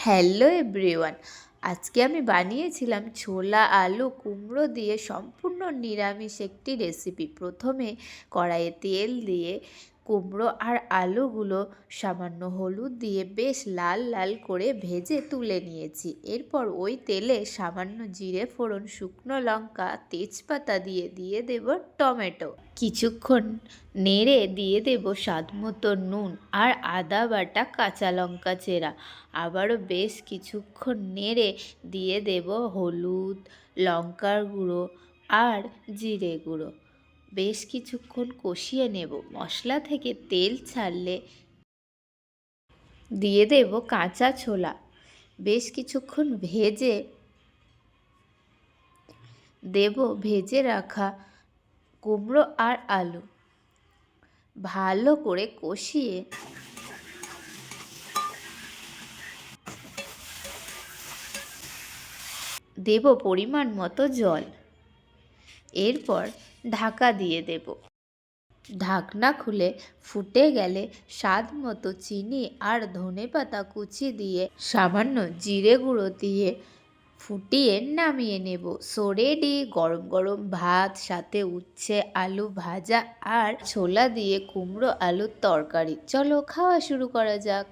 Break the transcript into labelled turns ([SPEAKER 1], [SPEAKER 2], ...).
[SPEAKER 1] Hello everyone, আজকে আমি বানিয়েছিলাম ছোলা আলু কুমড়ো দিয়ে সম্পূর্ণ নিরামিষ একটি রেসিপি। প্রথমে কড়াইয়ে তেল দিয়ে কুমড়ো আর আলুগুলো সামান্য হলুদ দিয়ে বেশ লাল লাল করে ভেজে তুলে নিয়েছি। এরপর ওই তেলে সামান্য জিরে ফোড়ন, শুকনো লঙ্কা, তেজপাতা দিয়ে দিয়ে দেব টমেটো। কিছুক্ষণ নেড়ে দিয়ে দেব স্বাদমতো নুন আর আদা বাটা, কাঁচা লঙ্কা চেরা। আবারও বেশ কিছুক্ষণ নেড়ে দিয়ে দেব হলুদ, লঙ্কার গুঁড়ো আর জিরে গুঁড়ো। বেশ কিছুক্ষণ কষিয়ে নেব। মশলা থেকে তেল ছাড়লে দিয়ে দেব কাঁচা ছোলা। বেশ কিছুক্ষণ ভেজে দেব ভেজে রাখা কুমড়ো আর আলু। ভালো করে কষিয়ে দেব পরিমাণ মতো জল। এরপর ঢাকা দিয়ে দেব। ঢাকনা খুলে ফুটে গেলে স্বাদ মতো চিনি আর ধনেপাতা কুচি দিয়ে সামান্য জিরে গুঁড়ো দিয়ে ফুটিয়ে নামিয়ে নেব। সো রেডি গরম গরম ভাত, সাথে উচ্ছে আলু ভাজা আর ছোলা দিয়ে কুমড়ো আলুর তরকারি। চলো খাওয়া শুরু করা যাক।